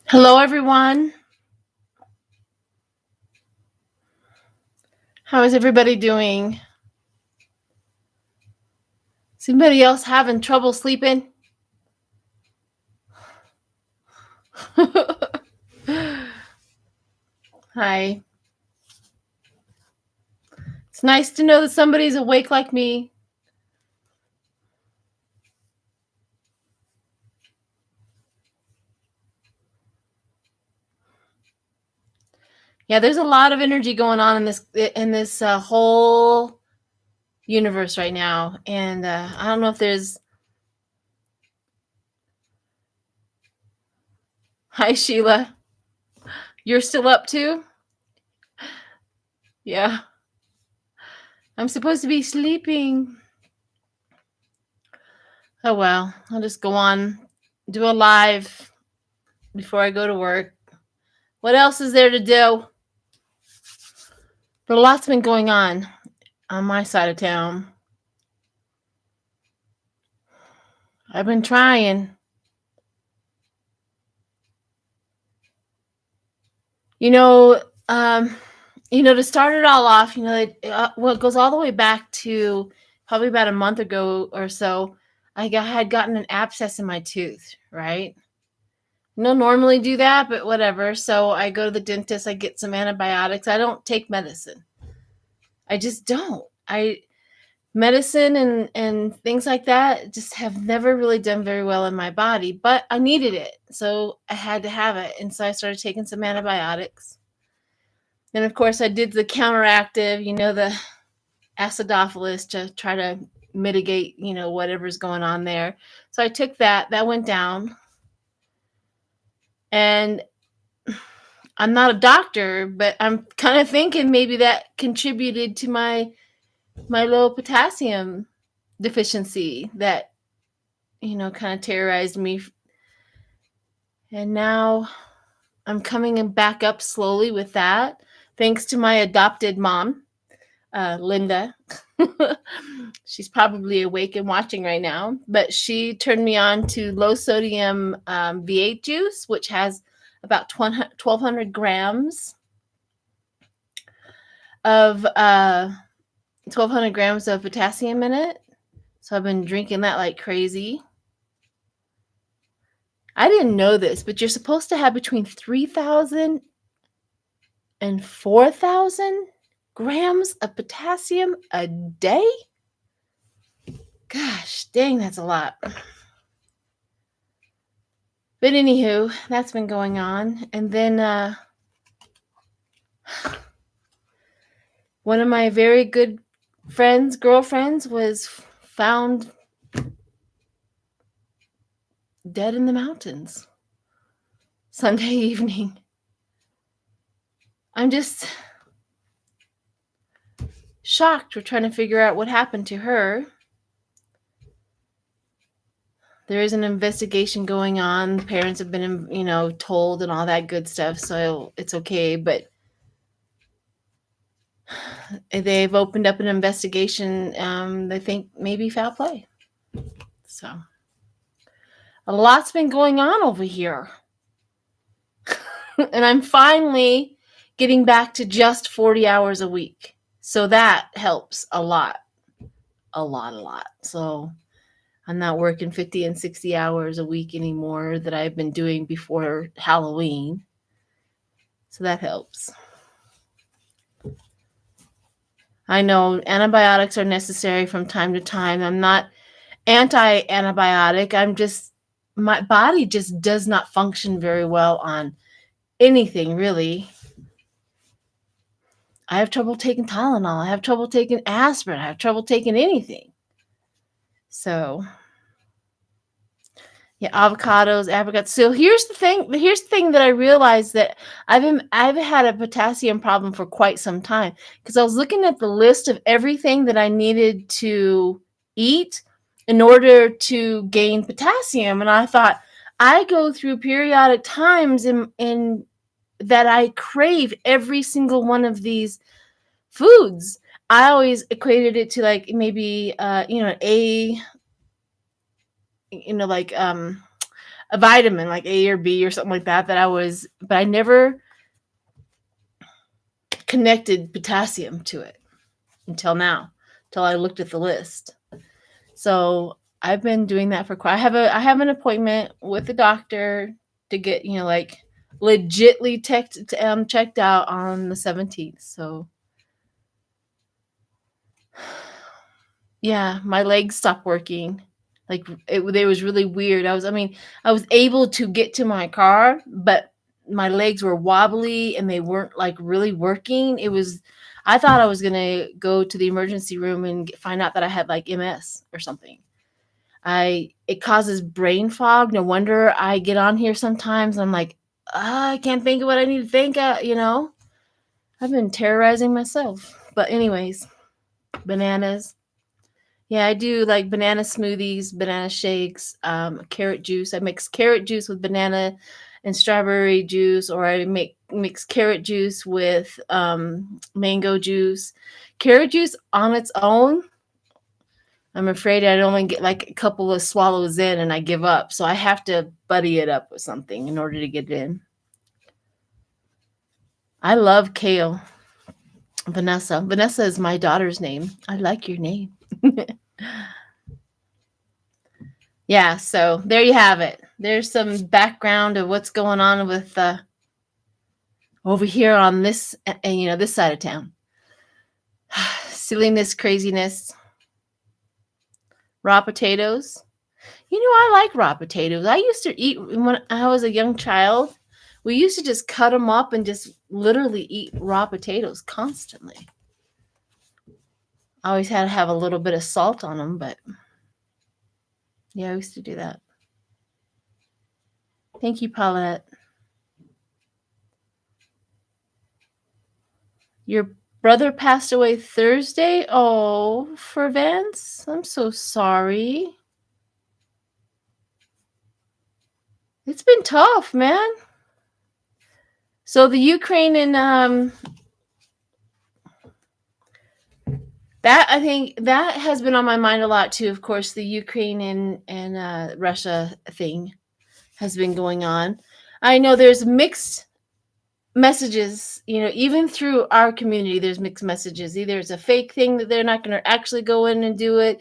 Hello, everyone. How is everybody doing? Is anybody else having trouble sleeping? Hi. It's nice to know that somebody's awake like me. Yeah, there's a lot of energy going on in this whole universe right now, and I don't know if there's. Hi, Sheila. You're still up too? Yeah. I'm supposed to be sleeping. Oh well, I'll just go on, do a live before I go to work. What else is there to do? But a lot's been going on my side of town. I've been trying. You know, um, to start it all off, well, it goes all the way back to probably about a month ago or so. Had gotten an abscess in my tooth, right? No, normally do that, but whatever. So I go to the dentist, I get some antibiotics. I don't take medicine. I just don't. I medicine and things like that just have never really done very well in my body, but I needed it. So I had to have it. And so I started taking some antibiotics. And of course I did the counteractive, the acidophilus to try to mitigate, whatever's going on there. So I took that. That went down. And I'm not a doctor, but I'm kind of thinking maybe that contributed to my low potassium deficiency that kind of terrorized me. And now I'm coming back up slowly with that, thanks to my adopted mom, Linda. She's probably awake and watching right now, but she turned me on to low sodium V8 juice, which has about 1,200 grams of 1,200 grams of potassium in it. So I've been drinking that like crazy. I didn't know this, but you're supposed to have between 3,000 and 4,000 grams of potassium a day. Gosh, dang, that's a lot. But anywho, that's been going on. And then one of my very good girlfriends, was found dead in the mountains Sunday evening. I'm just shocked. We're trying to figure out what happened to her. There is an investigation going on. Parents have been, told and all that good stuff, so it's okay. But they've opened up an investigation. They think maybe foul play. So a lot's been going on over here. And I'm finally getting back to just 40 hours a week. So that helps a lot. A lot. So I'm not working 50 and 60 hours a week anymore that I've been doing before Halloween. So that helps. I know antibiotics are necessary from time to time. I'm not anti-antibiotic. My body just does not function very well on anything, really. I have trouble taking Tylenol. I have trouble taking aspirin. I have trouble taking anything. So, yeah, avocados, apricots. So here's the thing. Here's the thing that I realized, that I've had a potassium problem for quite some time, because I was looking at the list of everything that I needed to eat in order to gain potassium, and I thought, I go through periodic times in that I crave every single one of these foods. I always equated it to like maybe like a vitamin like A or B or something like that but I never connected potassium to it until now, until I looked at the list. So I've been doing that for quite. I have an appointment with the doctor to get like legitly checked out on the 17th. So yeah, my legs stopped working. Like it was really weird. I was able to get to my car, but my legs were wobbly and they weren't like really working. I thought I was gonna go to the emergency room and find out that I had like MS or something. It causes brain fog. No wonder I get on here sometimes. I'm like, I can't think of what I need to think of. I've been terrorizing myself. But anyways, bananas. Yeah, I do like banana smoothies, banana shakes, carrot juice. I mix carrot juice with banana and strawberry juice, or I mix carrot juice with mango juice. Carrot juice on its own, I'm afraid I'd only get like a couple of swallows in and I give up. So I have to buddy it up with something in order to get it in. I love kale. Vanessa. Vanessa is my daughter's name. I like your name. Yeah, so there you have it. There's some background of what's going on with over here on this this side of town. Silliness, craziness. Raw potatoes. I like raw potatoes. I used to eat when I was a young child. We used to just cut them up and just literally eat raw potatoes constantly. I always had to have a little bit of salt on them, but yeah, I used to do that. Thank you, Paulette. Your brother passed away Thursday? Oh, for Vance? I'm so sorry. It's been tough, man. So the Ukraine and that, I think that has been on my mind a lot too. Of course, the Ukraine and Russia thing has been going on. I know there's mixed messages, even through our community, there's mixed messages. Either it's a fake thing that they're not going to actually go in and do it.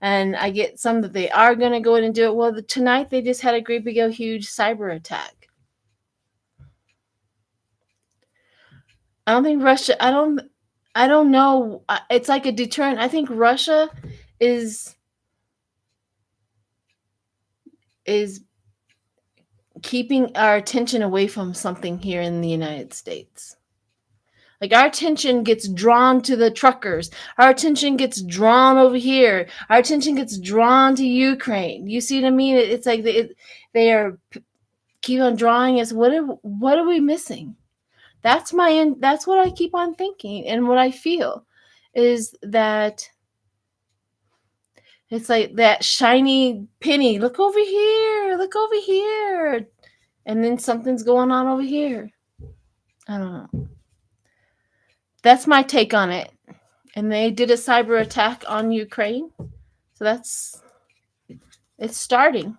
And I get some that they are going to go in and do it. Well, tonight they just had a great big, huge cyber attack. I don't think Russia, I don't know. It's like a deterrent. I think Russia is keeping our attention away from something here in the United States. Like our attention gets drawn to the truckers. Our attention gets drawn over here. Our attention gets drawn to Ukraine. You see what I mean? It's like they are keep on drawing us. What are we missing? That's what I keep on thinking, and what I feel is that it's like that shiny penny. Look over here. Look over here. And then something's going on over here. I don't know. That's my take on it. And they did a cyber attack on Ukraine. So it's starting.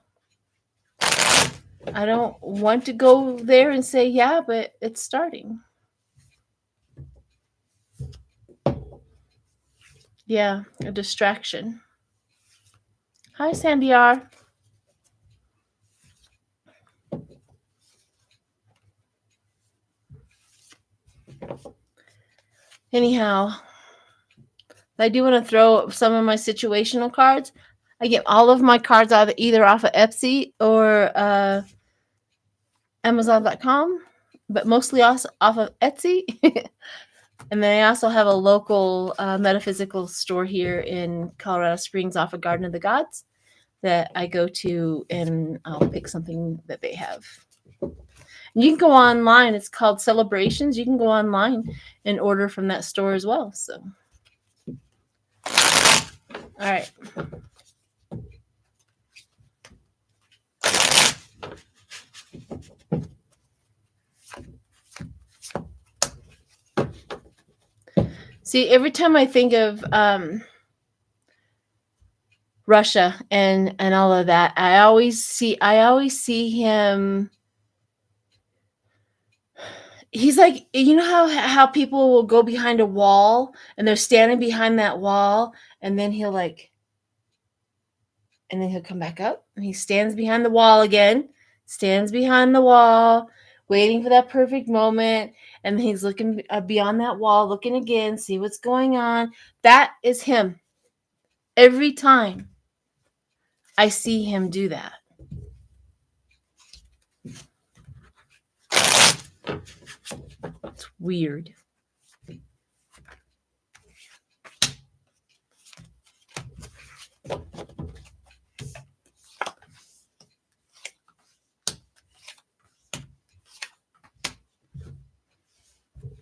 I don't want to go there and say, yeah, but it's starting. Yeah, a distraction. Hi, Sandy R. Anyhow, I do want to throw some of my situational cards. I get all of my cards either off of Etsy or Amazon.com, but mostly also off of Etsy. And then I also have a local metaphysical store here in Colorado Springs off of Garden of the Gods that I go to, and I'll pick something that they have. And you can go online. It's called Celebrations. You can go online and order from that store as well. So, all right. See, every time I think of Russia and all of that. I always see him. He's like, you know how people will go behind a wall and they're standing behind that wall, and then he'll come back up and he stands behind the wall again, stands behind the wall, waiting for that perfect moment, and then he's looking beyond that wall, looking again, see what's going on. That is him. Every time I see him do that. It's weird.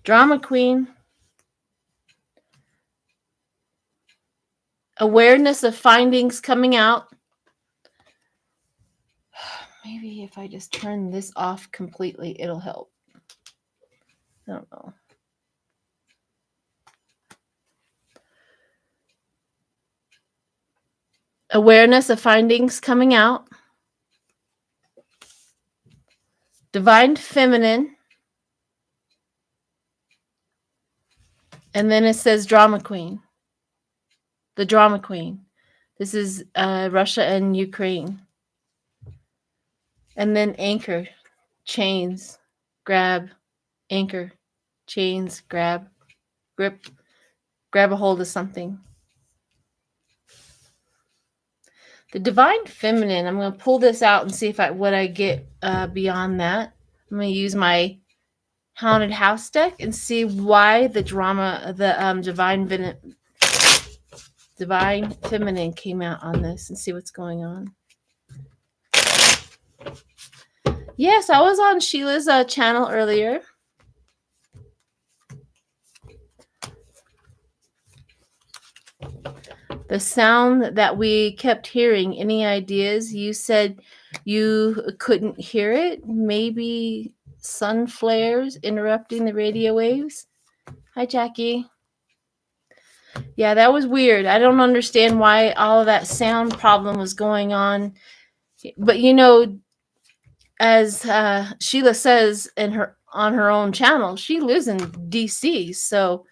Drama queen. Awareness of findings coming out. Maybe if I just turn this off completely, it'll help. I don't know. Awareness of findings coming out. Divine feminine. And then it says drama queen. The drama queen. This is Russia and Ukraine. And then anchor, chains, grab, anchor, chains, grab, grip, grab a hold of something. The divine feminine, I'm going to pull this out and see what I get beyond that. I'm going to use my haunted house deck and see why the divine feminine came out on this, and see what's going on. Yes, I was on Sheila's channel earlier. The sound that we kept hearing, any ideas? You said you couldn't hear it. Maybe sun flares interrupting the radio waves. Hi, Jackie. Yeah, that was weird. I don't understand why all of that sound problem was going on. But as Sheila says on her own channel, she lives in DC, so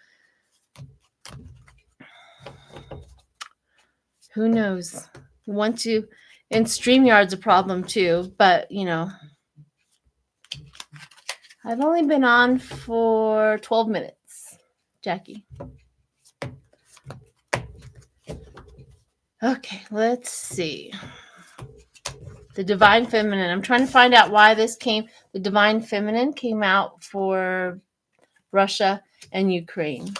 who knows? And StreamYard's a problem too, but I've only been on for 12 minutes, Jackie. Okay, let's see. The divine feminine. I'm trying to find out why the divine feminine came out for Russia and Ukraine.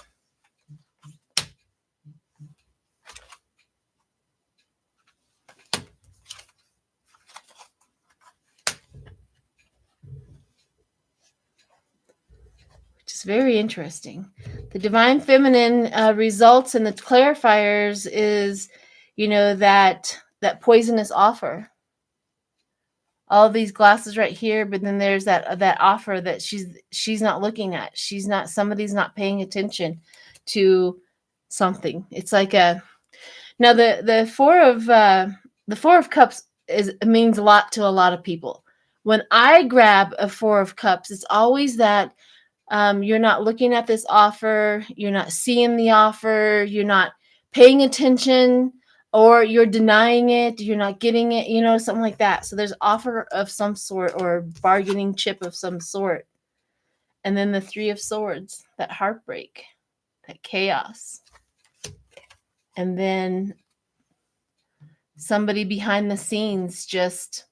Which is very interesting. The divine feminine results in the clarifiers is, that poisonous offer. All of these glasses right here, but then there's that offer that she's not looking at. Somebody's not paying attention to something. It's like now the four of cups means a lot to a lot of people. When I grab a 4 of cups, it's always that you're not looking at this offer, you're not seeing the offer, you're not paying attention, or you're denying it, you're not getting it, something like that. So there's offer of some sort or bargaining chip of some sort. And then the 3 of Swords, that heartbreak, that chaos. And then somebody behind the scenes just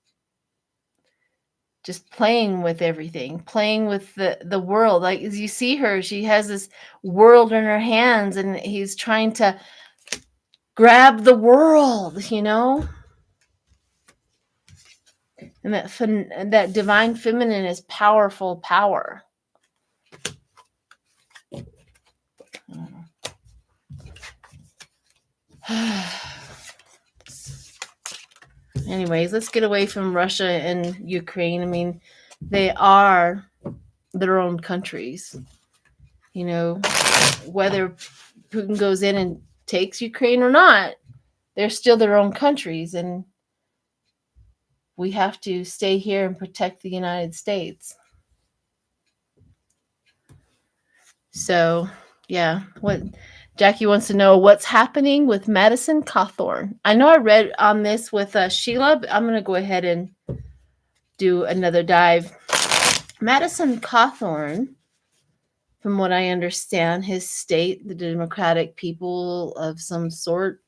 playing with everything, playing with the world. Like, as you see her, she has this world in her hands, and he's trying to grab the world, And that divine feminine is powerful power. Anyways, let's get away from Russia and Ukraine. I mean, they are their own countries. Whether Putin goes in and takes Ukraine or not, they're still their own countries, and we have to stay here and protect the United States. So, yeah, what Jackie wants to know, what's happening with Madison Cawthorn. I know I read on this with Sheila, but I'm going to go ahead and do another dive. Madison Cawthorn, from what I understand, his state, the Democratic people of some sort.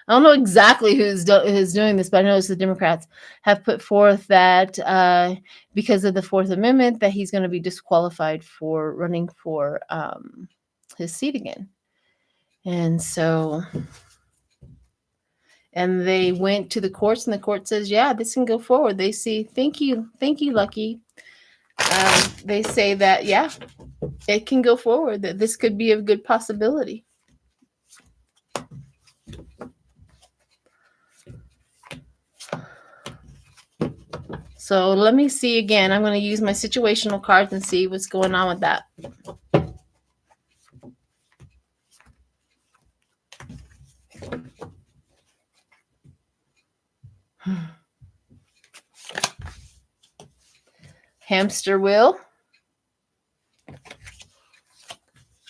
I don't know exactly who's doing this, but I know it's the Democrats have put forth that because of the Fourth Amendment, that he's going to be disqualified for running for his seat again. And so, and they went to the courts, and the court says, yeah, this can go forward. They say, thank you, Lucky. They say that, yeah, it can go forward, that this could be a good possibility. So let me see again. I'm going to use my situational cards and see what's going on with that. Hamster wheel.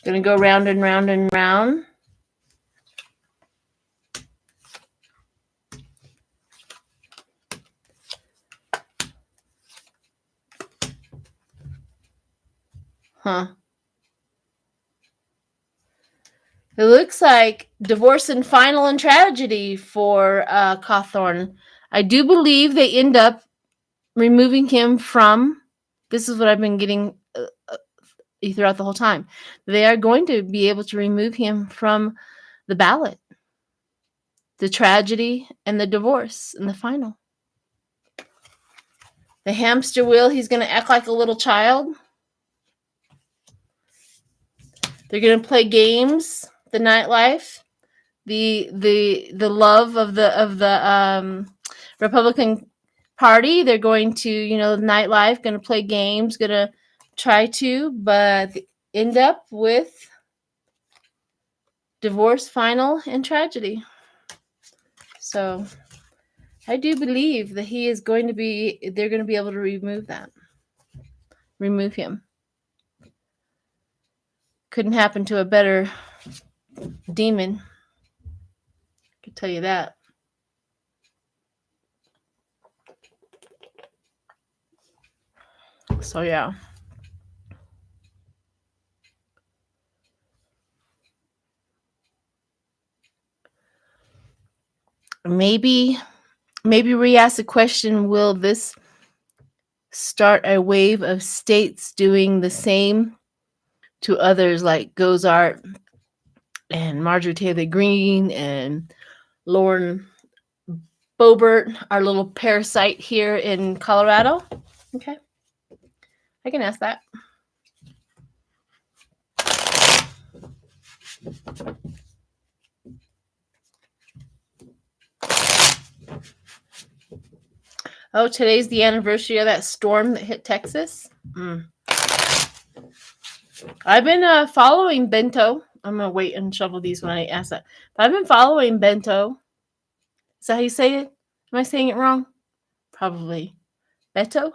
Going to go round and round and round. It looks like divorce and final and tragedy for Cawthorn. I do believe they end up removing him from, this is what I've been getting throughout the whole time. They are going to be able to remove him from the ballot. The tragedy and the divorce and the final. The hamster wheel, he's going to act like a little child. They're going to play games, the nightlife, the love of the Republican Party. They're going to, nightlife, going to play games, going to try to, but end up with divorce, final, and tragedy. So I do believe that they're going to be able to remove him. Couldn't happen to a better demon. I can tell you that. So yeah. Maybe we ask the question, will this start a wave of states doing the same to others like Gozart and Marjorie Taylor Greene and Lauren Boebert, our little parasite here in Colorado? Okay. I can ask that. Oh, today's the anniversary of that storm that hit Texas. I've been following Bento. I'm going to wait and shovel these when I ask that. But I've been following Bento. Is that how you say it? Am I saying it wrong? Probably. Beto?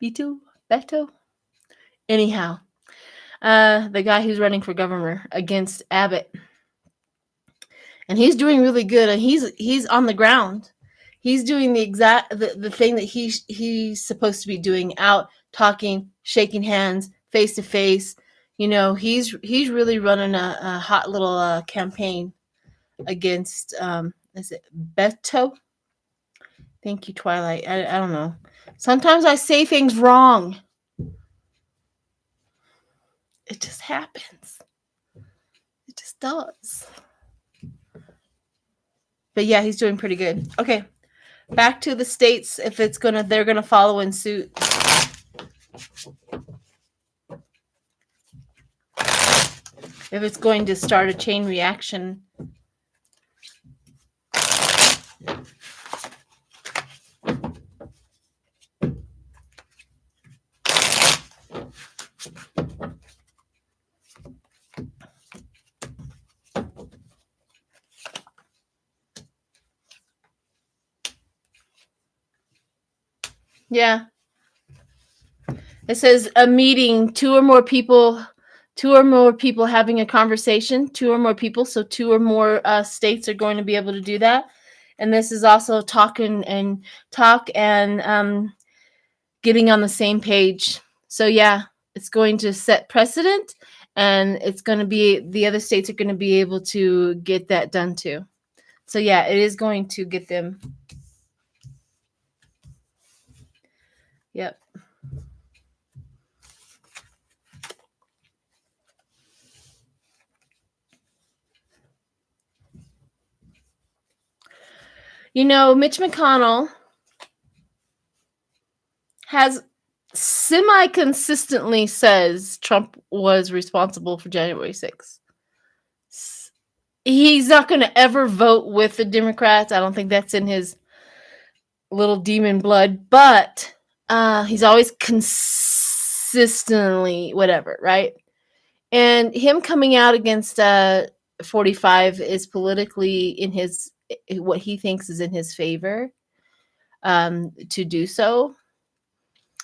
Beto? Anyhow, the guy who's running for governor against Abbott. And he's doing really good. And he's on the ground. He's doing the thing that he's supposed to be doing, out talking, shaking hands, face to face. He's really running a hot little campaign against is it Beto? Thank you, Twilight. I don't know. Sometimes I say things wrong. It just happens. It just does. But yeah, he's doing pretty good. Okay. Back to the states, if they're gonna follow in suit. If it's going to start a chain reaction. Yeah. It says a meeting, two or more people having a conversation, two or more people. So two or more states are going to be able to do that. And this is also talk and getting on the same page. So yeah, it's going to set precedent, and it's going to be, the other states are going to be able to get that done too. So yeah, it is going to get them. Yep. You know, Mitch McConnell has semi-consistently says Trump was responsible for January 6th. He's not going to ever vote with the Democrats. I don't think that's in his little demon blood, but he's always consistently whatever, right? And him coming out against 45 is politically in his, what he thinks is in his favor to do so,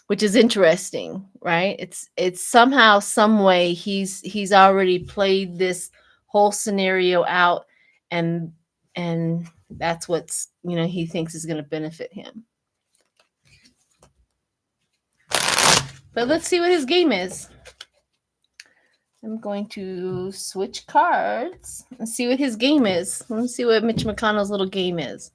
which is interesting, right? It's somehow, some way he's already played this whole scenario out, and that's what's, he thinks is going to benefit him. But let's see what his game is. I'm going to switch cards and see what his game is. Let's see what Mitch McConnell's little game is.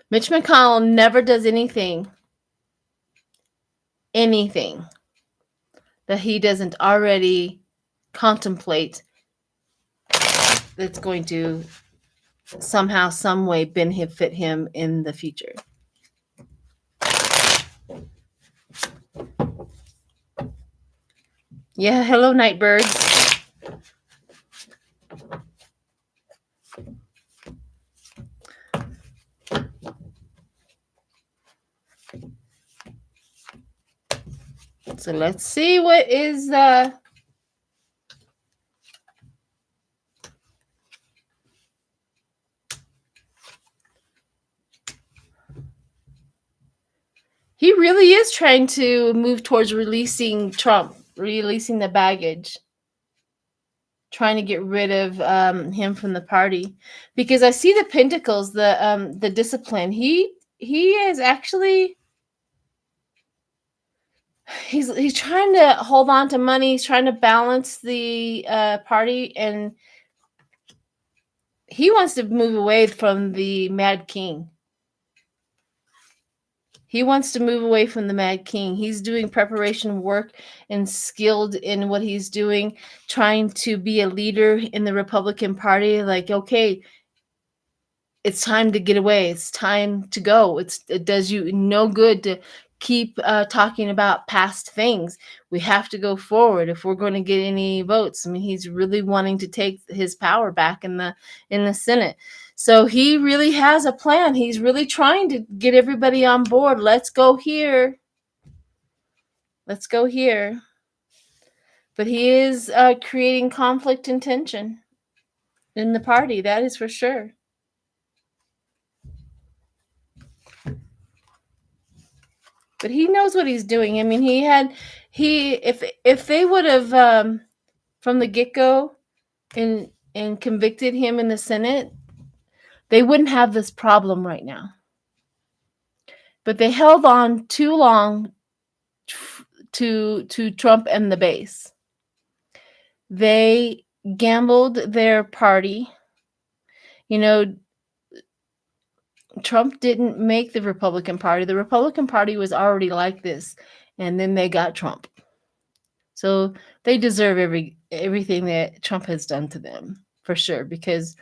Mitch McConnell never does anything that he doesn't already contemplate that's going to somehow, some way benefit him in the future. Yeah, hello, Nightbirds. So let's see what is he really is trying to move towards releasing Trump, releasing the baggage, trying to get rid of him from the party. Because I see the pentacles, the discipline. He is actually, he's trying to hold on to money. He's trying to balance the party, and he wants to move away from the Mad King. He wants to move away from the Mad King. He's doing preparation work and skilled in what he's doing, trying to be a leader in the Republican Party. Like, okay, it's time to get away. It's time to go. It does you no good to keep talking about past things. We have to go forward if we're going to get any votes. I mean, he's really wanting to take his power back in the Senate. So he really has a plan. He's really trying to get everybody on board. Let's go here. Let's go here. But he is creating conflict and tension in the party. That is for sure. But he knows what he's doing. I mean, if they would have from the get-go and convicted him in the Senate, they wouldn't have this problem right now. But they held on too long to Trump and the base. They gambled their party. You know, Trump didn't make the Republican Party. The Republican Party was already like this, and then they got Trump. So they deserve everything that Trump has done to them, for sure, because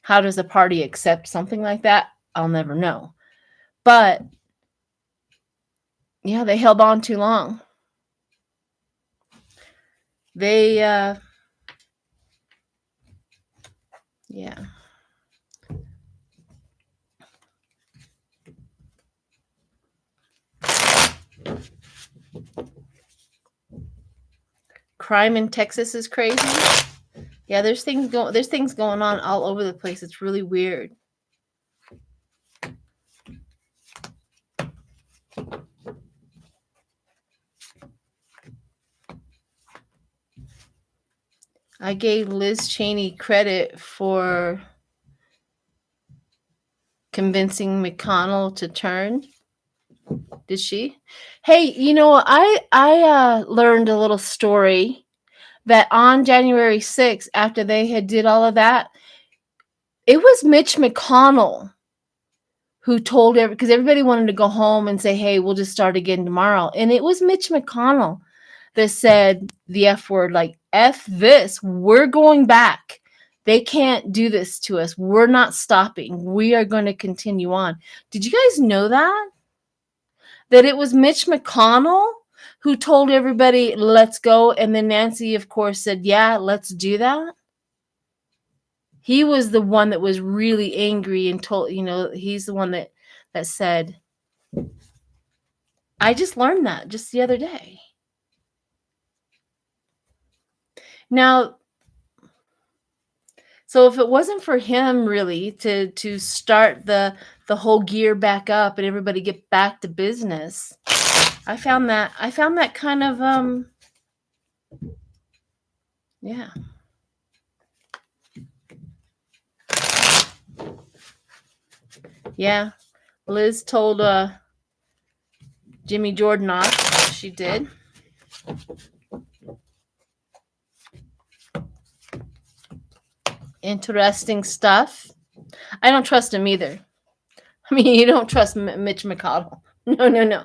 how does a party accept something like that? I'll never know. But yeah, they held on too long. They yeah. Crime in Texas is crazy. Yeah, there's things going on all over the place. It's really weird. I gave Liz Cheney credit for convincing McConnell to turn. Did she? Hey, I learned a little story that on January 6th, after they had did all of that, it was Mitch McConnell who told because everybody wanted to go home and say, hey, we'll just start again tomorrow. And it was Mitch McConnell that said the F word, like, F this, we're going back. They can't do this to us. We're not stopping. We are going to continue on. Did you guys know that? That it was Mitch McConnell who told everybody, let's go. And then Nancy, of course, said, yeah, let's do that. He was the one that was really angry and told, he's the one that said, I just learned that just the other day. Now, so if it wasn't for him really to start the whole gear back up and everybody get back to business, I found that kind of yeah. Yeah. Liz told Jimmy Jordan off. She did. Interesting stuff. I don't trust him either. I mean, you don't trust Mitch McConnell. No.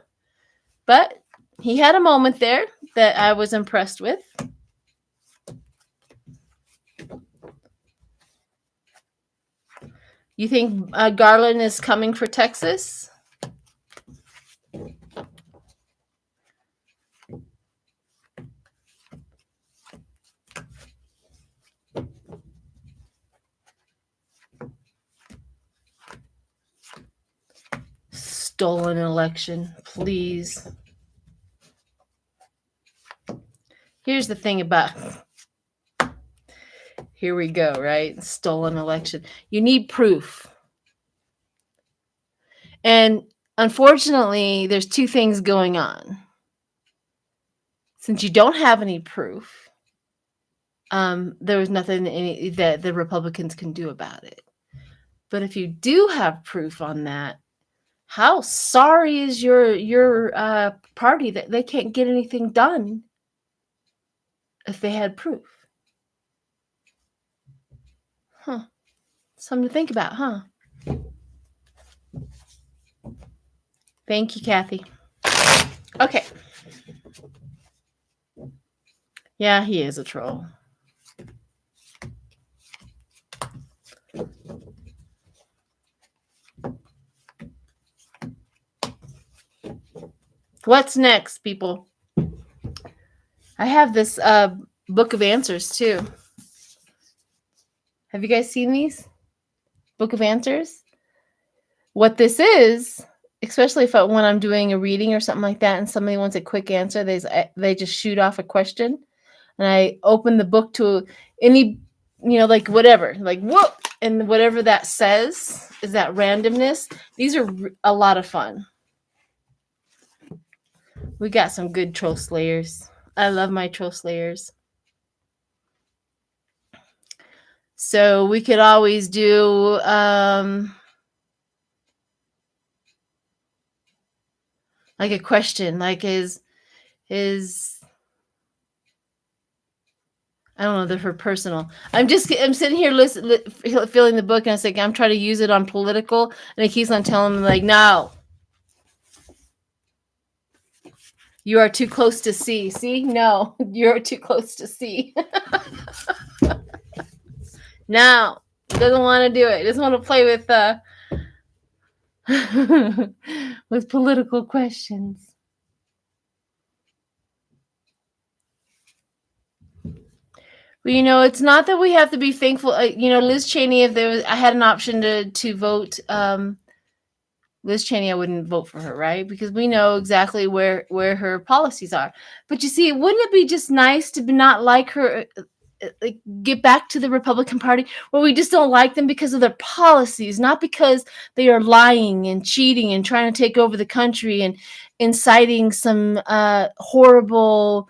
But he had a moment there that I was impressed with. You think Garland is coming for Texas? Stolen election, please. Here's the thing about, here we go, right? Stolen election. You need proof. And unfortunately, there's two things going on. Since you don't have any proof, there was nothing that the Republicans can do about it. But if you do have proof on that, how sorry is your party that they can't get anything done if they had proof? Huh. Something to think about, huh? Thank you, Kathy. Okay. Yeah, he is a troll. What's next, people? I have this book of answers too. Have you guys seen these? Book of answers? What this is, especially when I'm doing a reading or something like that and somebody wants a quick answer, they just shoot off a question. And I open the book to any, like whatever, like whoop, and whatever that says is that randomness. These are a lot of fun. We got some good troll slayers. I love my troll slayers. So we could always do like a question, like is I don't know, they're for personal. I'm sitting here feeling the book, and I was like, I'm trying to use it on political, and it keeps on telling me like, no, you are too close to see. See, no, you're too close to see. No, doesn't want to do it. Doesn't want to play with with political questions. Well, it's not that we have to be thankful. Liz Cheney, if I had an option to vote, Liz Cheney, I wouldn't vote for her, right? Because we know exactly where her policies are. But you see, wouldn't it be just nice to not like her like get back to the Republican Party, where we just don't like them because of their policies, not because they are lying and cheating and trying to take over the country and inciting some horrible,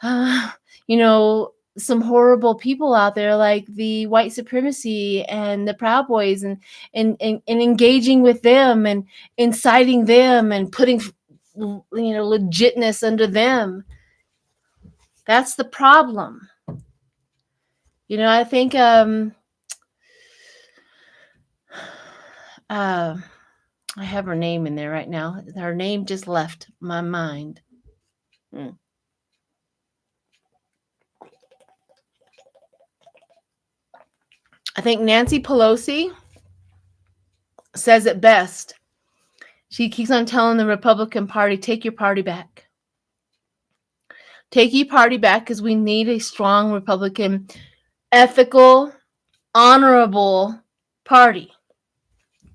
you know, some horrible people out there like the white supremacy and the Proud Boys, and engaging with them and inciting them and putting, legitness under them. That's the problem. I think I have her name in there right now. Her name just left my mind. I think Nancy Pelosi says it best. She keeps on telling the Republican Party, take your party back. Take your party back, because we need a strong Republican, ethical, honorable party.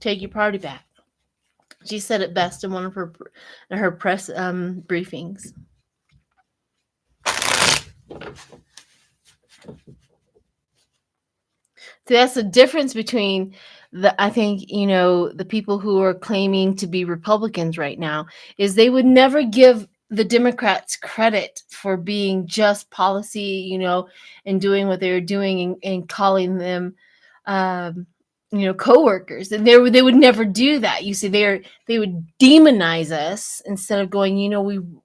Take your party back. She said it best in one of her press briefings. So that's the difference between the people who are claiming to be Republicans right now, is they would never give the Democrats credit for being just policy, and doing what they're doing, and calling them, coworkers. And they would never do that. You see, they would demonize us instead of going,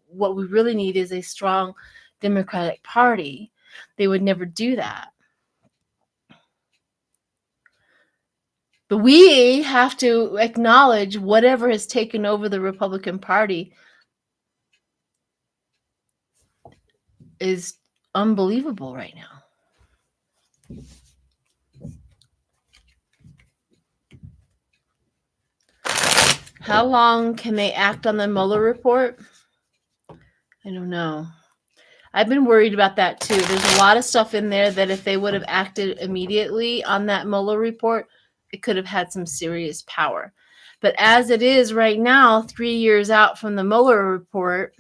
what we really need is a strong Democratic Party. They would never do that. But we have to acknowledge whatever has taken over the Republican Party is unbelievable right now. How long can they act on the Mueller report? I don't know. I've been worried about that too. There's a lot of stuff in there that if they would have acted immediately on that Mueller report, it could have had some serious power. But as it is right now, 3 years out from the Mueller report,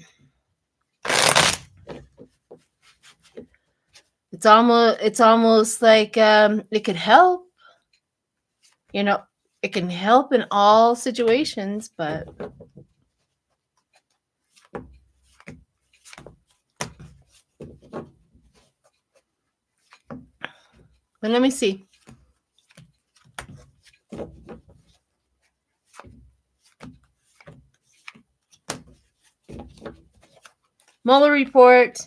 it's almost like it could help. It can help in all situations, but let me see. Mueller report,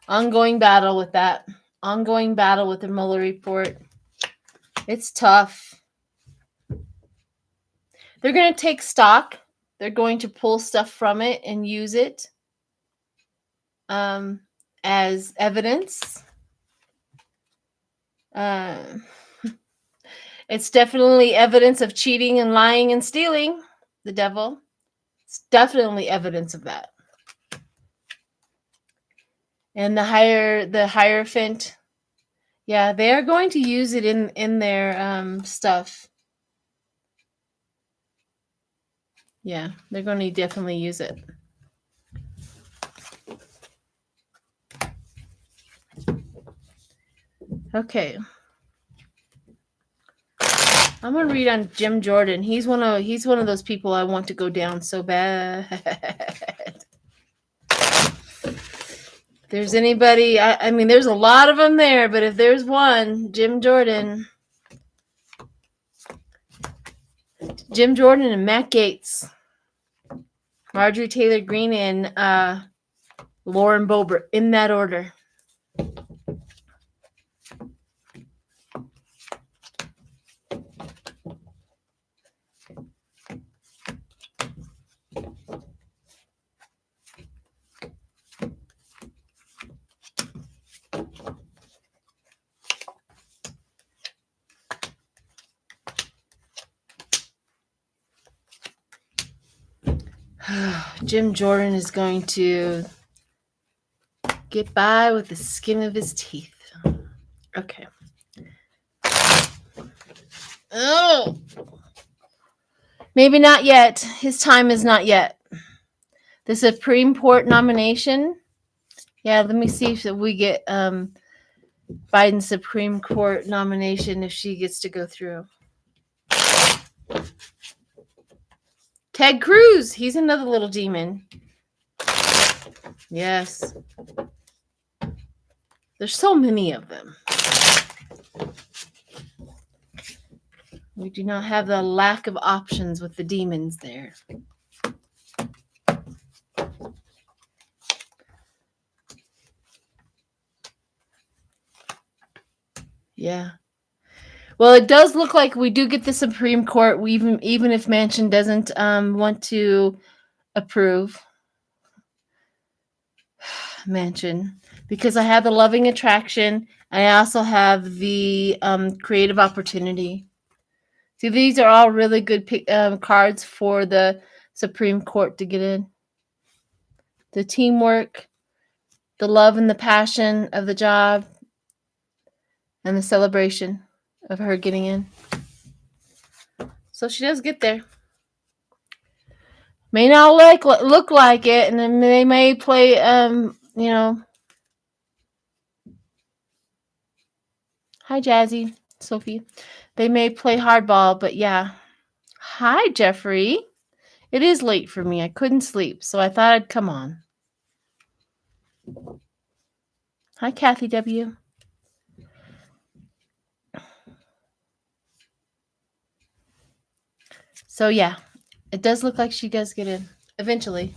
ongoing battle with that. Ongoing battle with the Mueller report. It's tough. They're going to take stock. They're going to pull stuff from it and use it as evidence. It's definitely evidence of cheating and lying and stealing, the devil. It's definitely evidence of that. And the Hierophant, yeah, they are going to use it in their stuff. Yeah, they're going to definitely use it. Okay. I'm going to read on Jim Jordan. He's one of those people I want to go down so bad. If there's anybody, I mean, there's a lot of them there, but if there's one, Jim Jordan and Matt Gaetz, Marjorie Taylor Greene, and Lauren Boebert, in that order. Jim Jordan is going to get by with the skin of his teeth. Okay. Oh, maybe not yet. His time is not yet. The Supreme Court nomination. Yeah, let me see if we get Biden's Supreme Court nomination if she gets to go through. Ted Cruz, he's another little demon. Yes. There's so many of them. We do not have the lack of options with the demons there. Yeah. Well, it does look like we do get the Supreme Court, even if Manchin doesn't want to approve. Manchin, because I have the loving attraction. I also have the creative opportunity. See, these are all really good cards for the Supreme Court to get in. The teamwork, the love and the passion of the job, and the celebration of her getting in. So she does get there. May not look like it, and then they may play, Hi, Jazzy, Sophie. They may play hardball, but yeah. Hi, Jeffrey. It is late for me. I couldn't sleep, so I thought I'd come on. Hi, Kathy W. So yeah, it does look like she does get in eventually.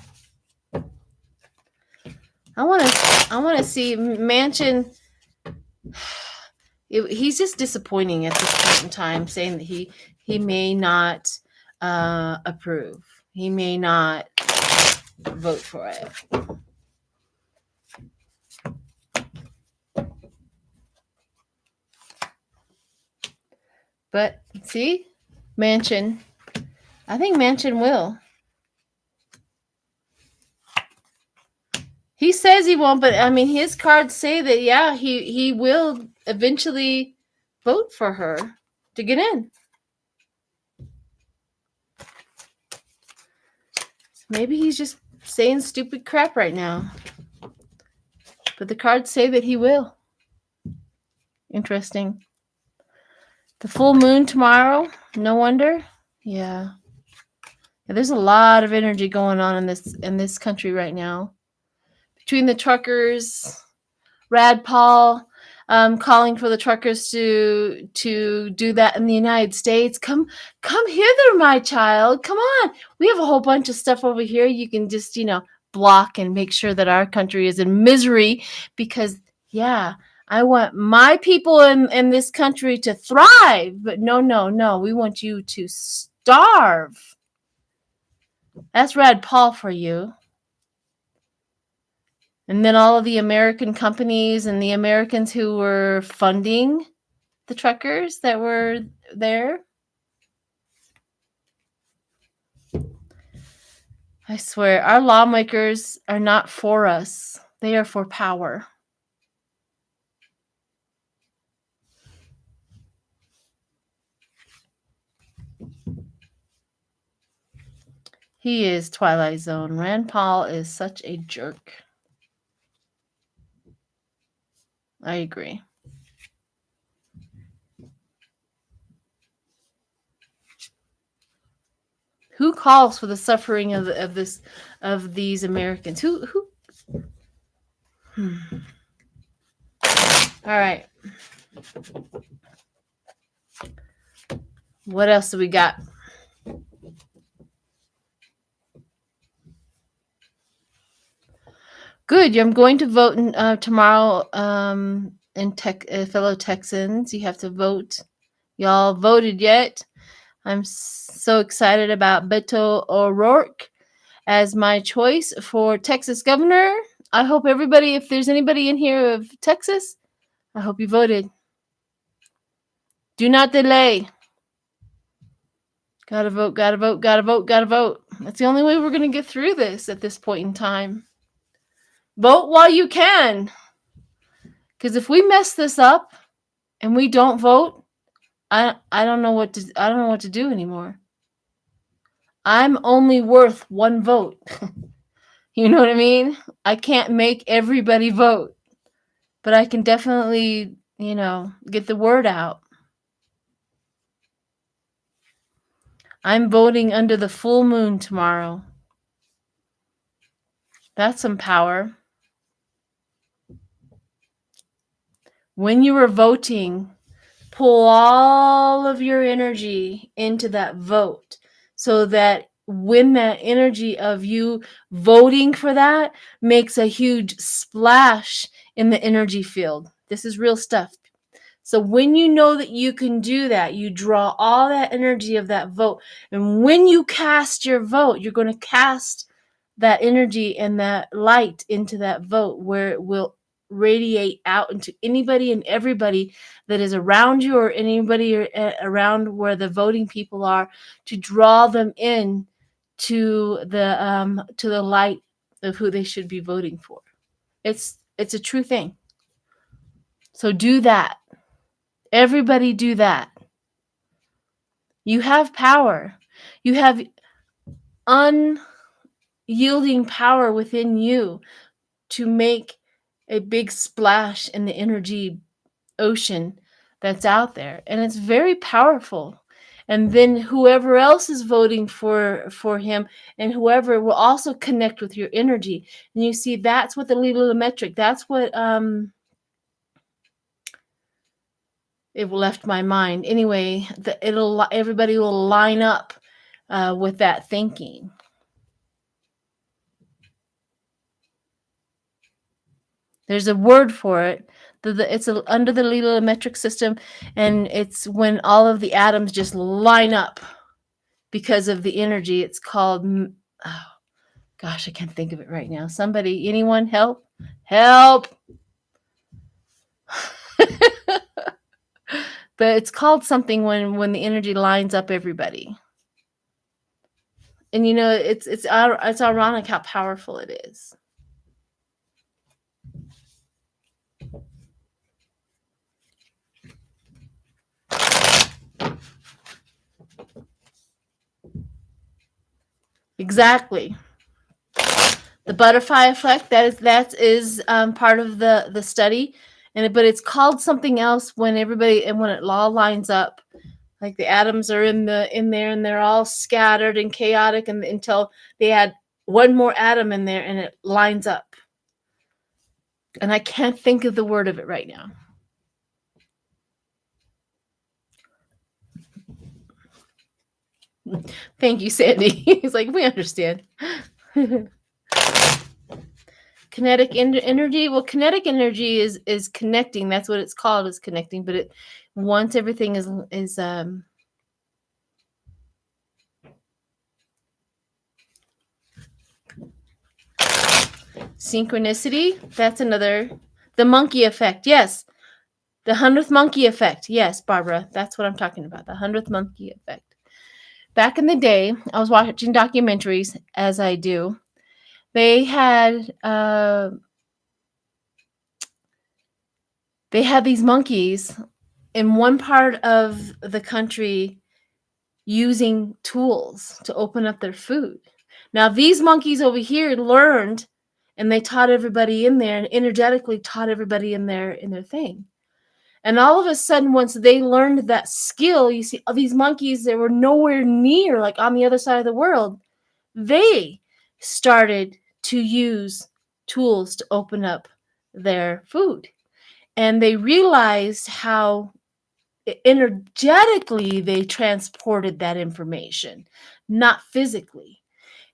I want to see Manchin. He's just disappointing at this point in time, saying that he may not approve. He may not vote for it. But see, Manchin. I think Manchin will. He says he won't, but I mean, his cards say that, yeah, he will eventually vote for her to get in. Maybe he's just saying stupid crap right now. But the cards say that he will. Interesting. The full moon tomorrow. No wonder. Yeah. There's a lot of energy going on in this country right now. Between the truckers, Rad Paul calling for the truckers to do that in the United States. Come hither, my child. Come on. We have a whole bunch of stuff over here. You can just, block and make sure that our country is in misery because, yeah, I want my people in this country to thrive. But no. We want you to starve. That's Rad Paul for you. And then all of the American companies and the Americans who were funding the truckers that were there. I swear, our lawmakers are not for us. They are for power. He is Twilight Zone. Rand Paul is such a jerk. I agree. Who calls for the suffering of these Americans? Who? All right. What else do we got? Good. I'm going to vote tomorrow. Fellow Texans, you have to vote. Y'all voted yet? I'm so excited about Beto O'Rourke as my choice for Texas governor. I hope everybody, if there's anybody in here of Texas, I hope you voted. Do not delay. Gotta vote. That's the only way we're going to get through this at this point in time. Vote while you can. Because if we mess this up and we don't vote, I don't know what to do anymore. I'm only worth one vote. You know what I mean? I can't make everybody vote. but I can definitely, get the word out. I'm voting under the full moon tomorrow. That's some power. When you are voting, pull all of your energy into that vote so that when that energy of you voting for that makes a huge splash in the energy field. This is real stuff. So when you know that you can do that, you draw all that energy of that vote. And when you cast your vote, you're going to cast that energy and that light into that vote where it will radiate out into anybody and everybody that is around you or anybody around where the voting people are, to draw them in to the light of who they should be voting for. It's a true thing. So do that. Everybody do that. You have power. You have unyielding power within you to make a big splash in the energy ocean that's out there. And it's very powerful. And then whoever else is voting for him and whoever will also connect with your energy. And you see, that's what the legal metric, that's what it left my mind. Anyway, everybody will line up with that thinking. There's a word for it. It's under the Leela metric system, and it's when all of the atoms just line up because of the energy. It's called, oh gosh, I can't think of it right now. Somebody, anyone, help? But it's called something when the energy lines up everybody. And it's ironic how powerful it is. Exactly. The butterfly effect, that is part of the study, but it's called something else when it all lines up, like the atoms are in there and they're all scattered and chaotic, and until they add one more atom in there and it lines up. And I can't think of the word of it right now. Thank you, Sandy. He's like, we understand. Kinetic energy. Well, kinetic energy is connecting. That's what it's called, is connecting. But once everything is synchronicity. That's another. The monkey effect. Yes. The 100th monkey effect. Yes, Barbara. That's what I'm talking about. The 100th monkey effect. Back in the day, I was watching documentaries, as I do. They had these monkeys in one part of the country using tools to open up their food. Now, these monkeys over here learned, and they taught everybody in there, and energetically taught everybody in their thing. And all of a sudden, once they learned that skill, you see, these monkeys that were nowhere near, like on the other side of the world, they started to use tools to open up their food. And they realized how energetically they transported that information, not physically.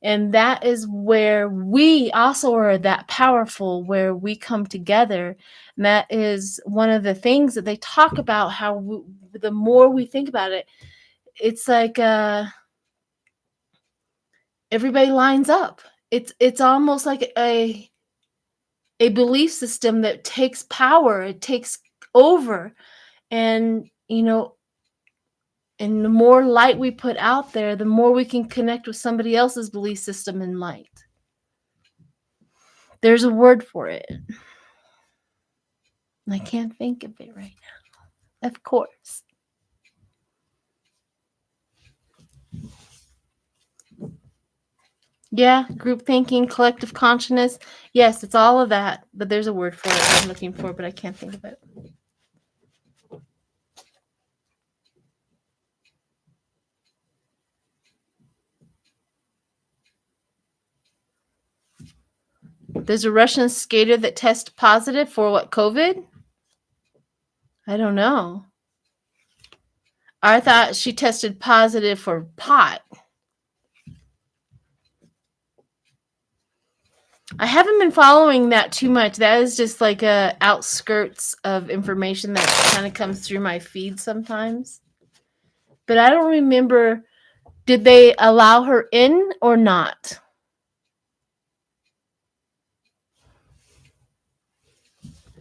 And that is where we also are that powerful, where we come together. And that is one of the things that they talk about, how the more we think about it, it's like everybody lines up. It's almost like a belief system that takes power, it takes over. And and the more light we put out there, the more we can connect with somebody else's belief system in light. There's a word for it. I can't think of it right now. Of course. Yeah, group thinking, collective consciousness. Yes, it's all of that. But there's a word for it I'm looking for, but I can't think of it. There's a Russian skater that tested positive for what, COVID? I don't know. I thought she tested positive for pot. I haven't been following that too much. That is just like a outskirts of information that kind of comes through my feed sometimes. But I don't remember, did they allow her in or not?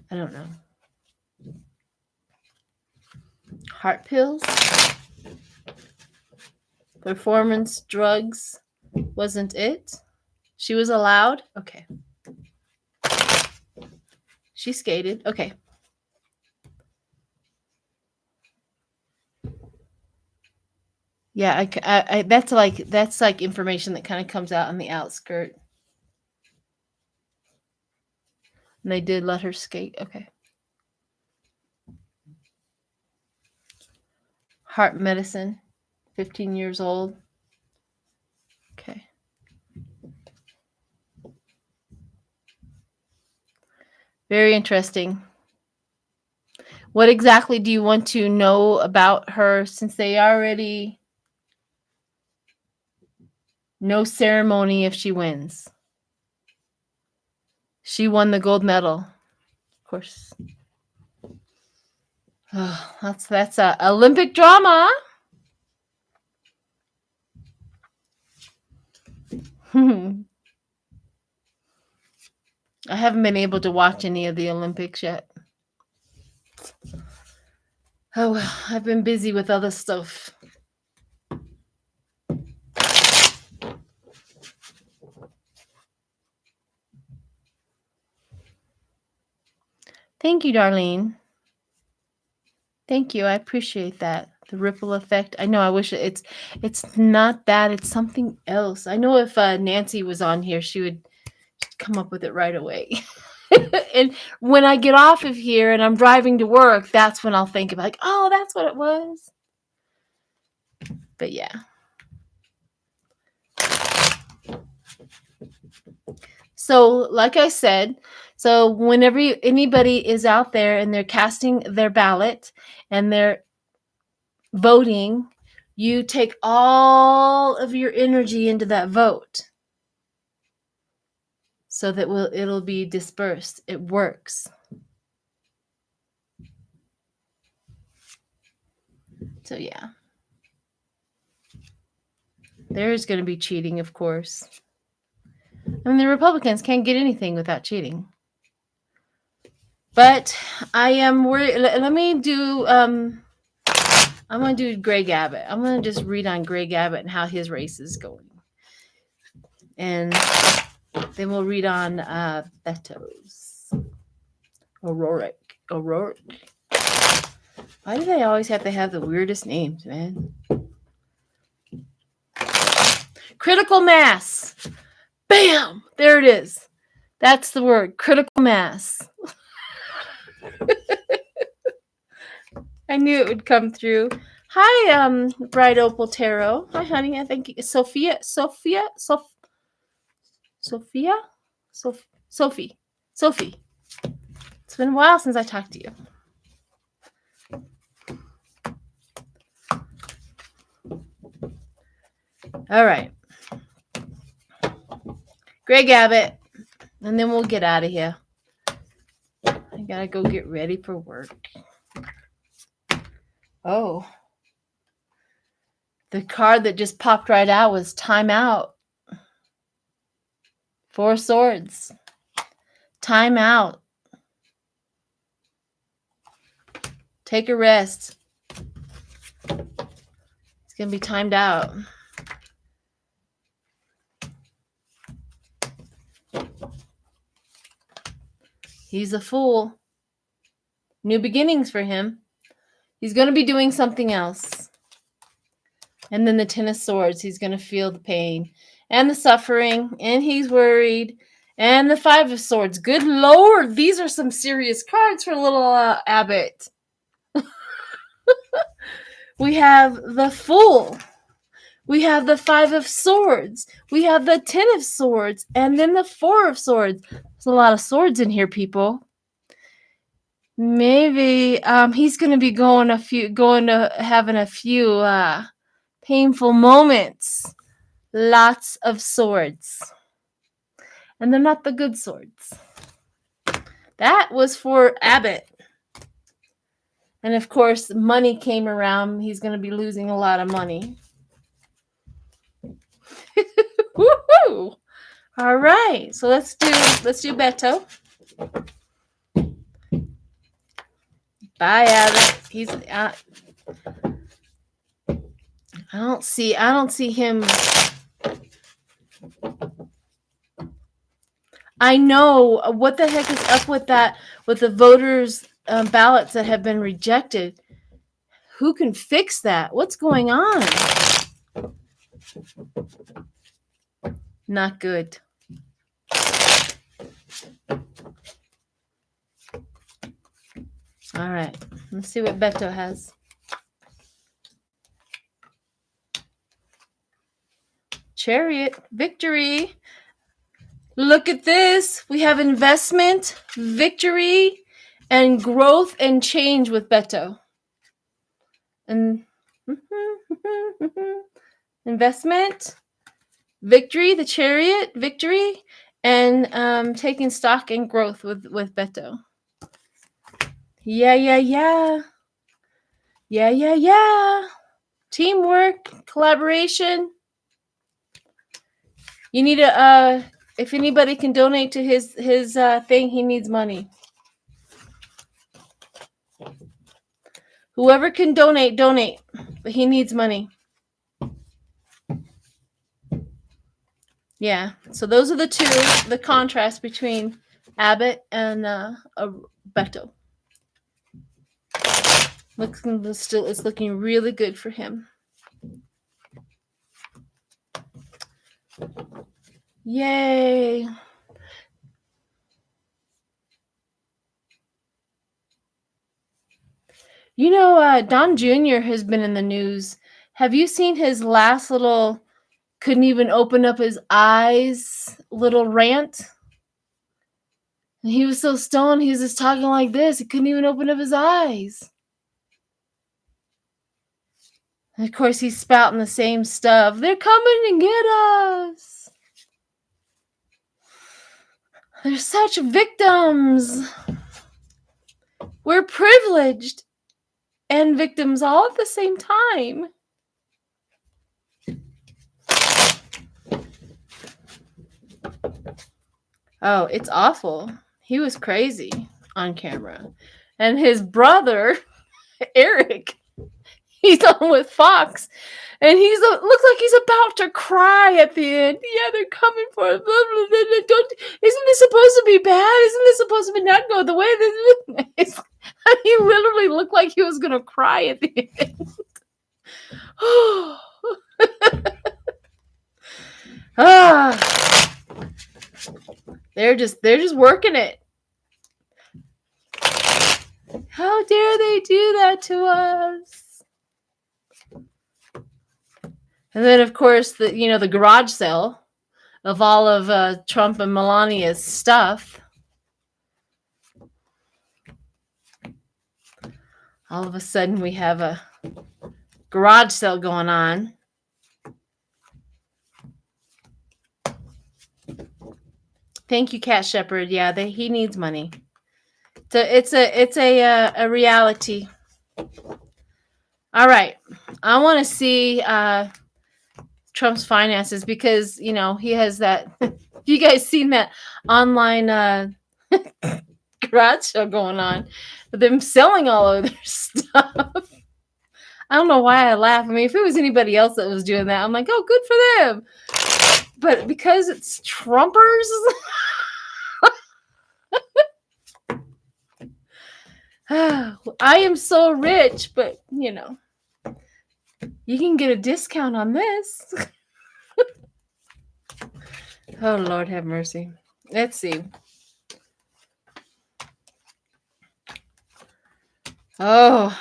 I don't know. Heart pills? Performance drugs wasn't it? She was allowed? Okay. She skated. Okay. Yeah, I that's like information that kind of comes out on the outskirt. And they did let her skate. Okay. Heart medicine, 15 years old. Okay. Very interesting. What exactly do you want to know about her, since they already no ceremony if she wins? She won the gold medal. Of course. Oh, that's a Olympic drama. I haven't been able to watch any of the Olympics yet. Oh, well, I've been busy with other stuff. Thank you, Darlene. Thank you. I appreciate that. The ripple effect. I know. I wish it's not that. It's something else. I know if Nancy was on here, she would come up with it right away. And when I get off of here and I'm driving to work, that's when I'll think of like, oh, that's what it was. But yeah. So, like I said, so whenever anybody is out there and they're casting their ballot and they're voting, you take all of your energy into that vote so that it'll be dispersed. It works. So yeah. There's going to be cheating, of course. I mean, the Republicans can't get anything without cheating. But I am worried. Let me do I'm going to do Greg Abbott. I'm going to just read on Greg Abbott and how his race is going. And then we'll read on Beto's. O'Rourke. Why do they always have to have the weirdest names, man? Critical mass. Bam! There it is. That's the word. Critical mass. I knew it would come through. Hi, Bright Opal Tarot. Hi, honey. I think Sophie. It's been a while since I talked to you. All right. Greg Abbott. And then we'll get out of here. I gotta go get ready for work. Oh. The card that just popped right out was time out. 4 swords. Time out. Take a rest. It's going to be timed out. He's a fool. New beginnings for him. He's going to be doing something else. And then the Ten of Swords, he's going to feel the pain and the suffering, and he's worried. And the Five of Swords. Good Lord, these are some serious cards for little Abbott. We have the Fool. We have the Five of Swords. We have the Ten of Swords. And then the Four of Swords. There's a lot of swords in here, people. Maybe he's going to be having a few painful moments. Lots of swords. And they're not the good swords. That was for Abbott. And of course, money came around. He's going to be losing a lot of money. Woohoo! All right. So let's do Beto. Bye, Abbott. He's I don't see him. I know what the heck is up with that, with the voters' ballots that have been rejected. Who can fix that? What's going on? Not good. All right. Let's see what Beto has. Chariot. Victory. Look at this. We have investment, victory, and growth and change with Beto. And investment, victory, the Chariot, victory, and taking stock and growth with Beto. Yeah. Teamwork, collaboration. You need a if anybody can donate to his thing, he needs money. Whoever can donate, but he needs money. Yeah, so those are the contrast between Abbott and Beto. It's looking really good for him. Yay. You know, Don Jr. has been in the news. Have you seen his last little couldn't even open up his eyes little rant? And he was so stoned, he was just talking like this. He couldn't even open up his eyes. And of course, he's spouting the same stuff. They're coming to get us. They're such victims. We're privileged and victims all at the same time. Oh, it's awful. He was crazy on camera. And his brother, Eric, he's on with Fox. And looks like he's about to cry at the end. Yeah, they're coming for us. Isn't this supposed to be bad? Isn't this supposed to be not go the way this is? He literally looked like he was going to cry at the end. They're just working it. How dare they do that to us? And then, of course, the garage sale of all of Trump and Melania's stuff. All of a sudden, we have a garage sale going on. Thank you, Cat Shepherd. Yeah, he needs money. So it's a reality. All right, I want to see Trump's finances because he has that. You guys seen that online garage sale going on? With them selling all of their stuff. I don't know why I laugh. I mean, if it was anybody else that was doing that, I'm like, oh, good for them. But because it's Trumpers, I am so rich, but You can get a discount on this. Oh, Lord have mercy. Let's see. Oh.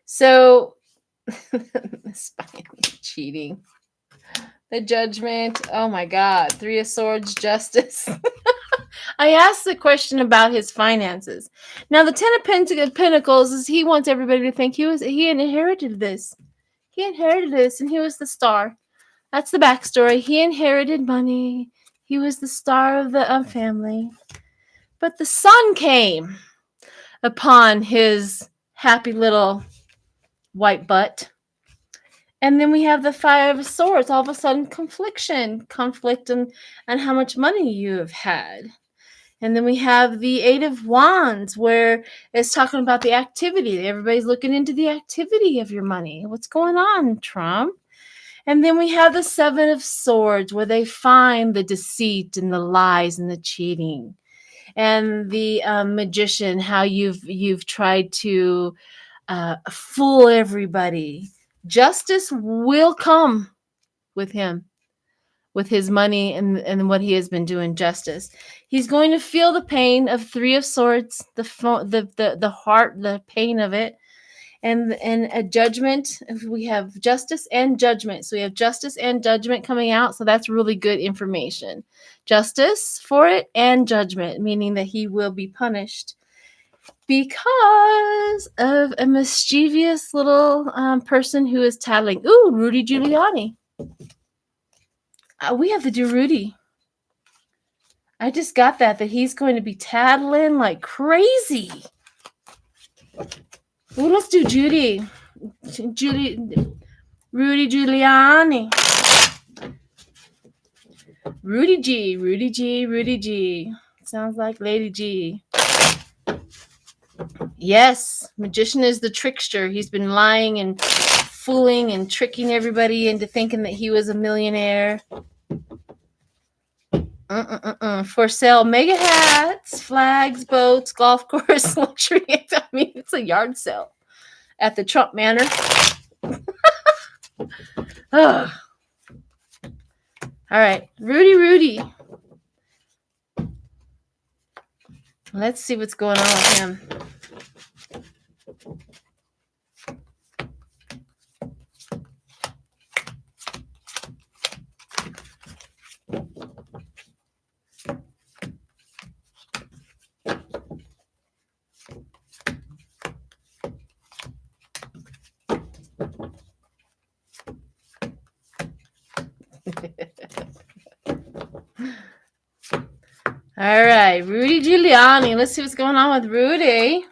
So, spying, cheating. The judgment. Oh my God. 3 of Swords, justice. I asked the question about his finances. Now, the 10 of Pentacles is he wants everybody to think he inherited this. He inherited this, and he was the star. That's the backstory. He inherited money. He was the star of the family. But the sun came upon his happy little white butt. And then we have the 5 of Swords. All of a sudden, conflict and how much money you have had. And then we have the 8 of Wands, where it's talking about the activity. Everybody's looking into the activity of your money. What's going on, Trump? And then we have the 7 of Swords, where they find the deceit and the lies and the cheating. And the Magician, how you've tried to fool everybody. Justice will come with him, with his money and what he has been doing. Justice. He's going to feel the pain of 3 of Swords, the heart, the pain of it. And a judgment. We have justice and judgment. So we have justice and judgment coming out. So that's really good information. Justice for it and judgment, meaning that he will be punished because of a mischievous little person who is tattling. Ooh, Rudy Giuliani. We have to do Rudy. I just got that he's going to be tattling like crazy. Ooh, let's do Rudy Giuliani. Rudy G. Sounds like Lady G. Yes, Magician is the trickster. He's been lying and fooling and tricking everybody into thinking that he was a millionaire. For sale, mega hats, flags, boats, golf course, luxury. I mean, it's a yard sale at the Trump Manor. All right, Rudy. Let's see what's going on with him. All right, Rudy Giuliani. Let's see what's going on with Rudy.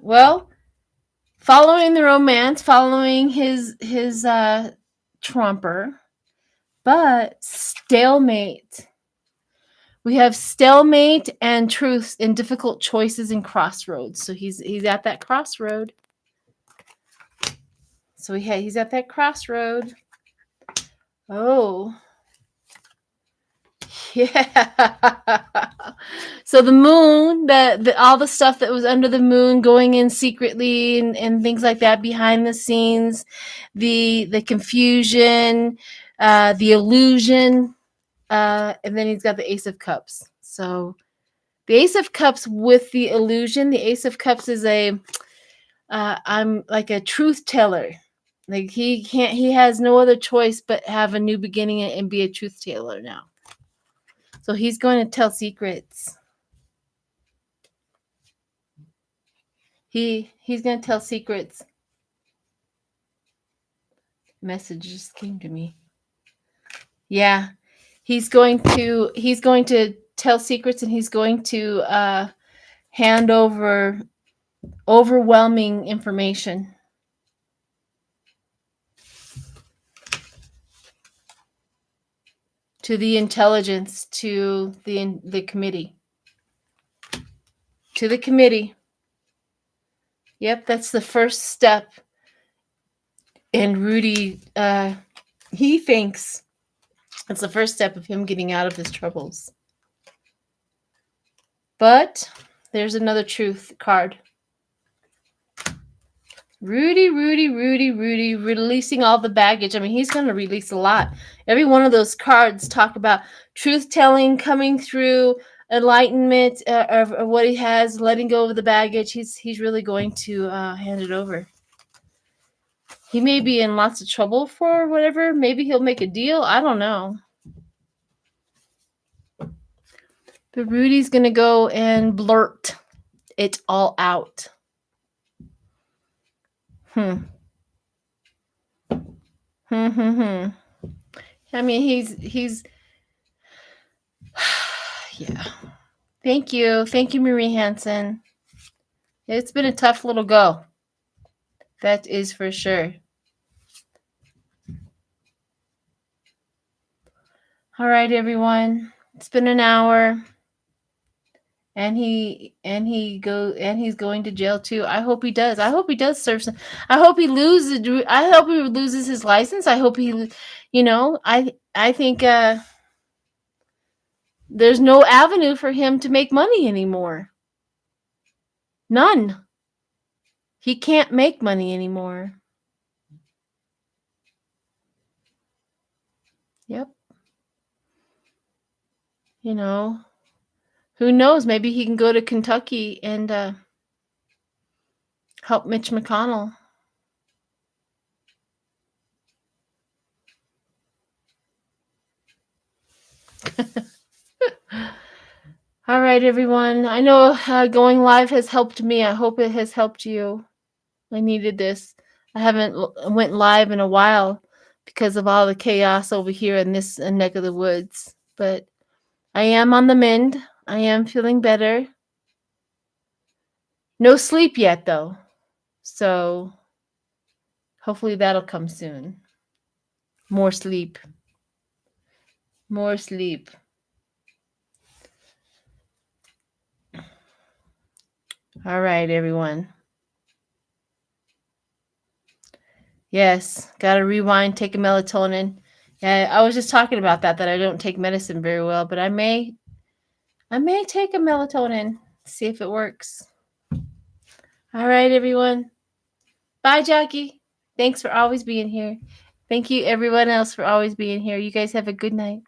Well, following the romance, following his trumper, but stalemate. We have stalemate and truth in difficult choices and crossroads. So he's at that crossroad. So he's at that crossroad. Oh. Yeah. So the moon, all the stuff that was under the moon going in secretly and things like that behind the scenes, the confusion, the illusion, and then he's got the Ace of Cups. So the Ace of Cups with the illusion, the Ace of Cups is I'm like a truth teller. Like he has no other choice but have a new beginning and be a truth teller now. So he's going to tell secrets. He's going to tell secrets. Message just came to me. Yeah. He's going to tell secrets, and he's going to hand over overwhelming information. To the intelligence, to the committee. To the committee. Yep, that's the first step. And Rudy, he thinks it's the first step of him getting out of his troubles. But there's another truth card. Rudy, releasing all the baggage. I mean, he's going to release a lot. Every one of those cards talk about truth-telling, coming through, enlightenment of what he has, letting go of the baggage. He's really going to hand it over. He may be in lots of trouble for whatever. Maybe he'll make a deal. I don't know. But Rudy's going to go and blurt it all out. I mean, he's yeah. Thank you, Marie Hansen. It's been a tough little go. That is for sure. All right, everyone. It's been an hour, and he's going to jail too. I hope he does. I hope he does serve some. I hope he loses his license. I hope he, I think there's no avenue for him to make money anymore. None. He can't make money anymore. Yep. Who knows? Maybe he can go to Kentucky and help Mitch McConnell. All right, everyone. I know going live has helped me. I hope it has helped you. I needed this. I haven't went live in a while because of all the chaos over here in this neck of the woods. But I am on the mend. I am feeling better. No sleep yet, though. So hopefully that'll come soon. More sleep. More sleep. All right, everyone. Yes, gotta rewind, take a melatonin. Yeah, I was just talking about that I don't take medicine very well, but I may take a melatonin, see if it works. All right, everyone. Bye, Jackie. Thanks for always being here. Thank you, everyone else, for always being here. You guys have a good night.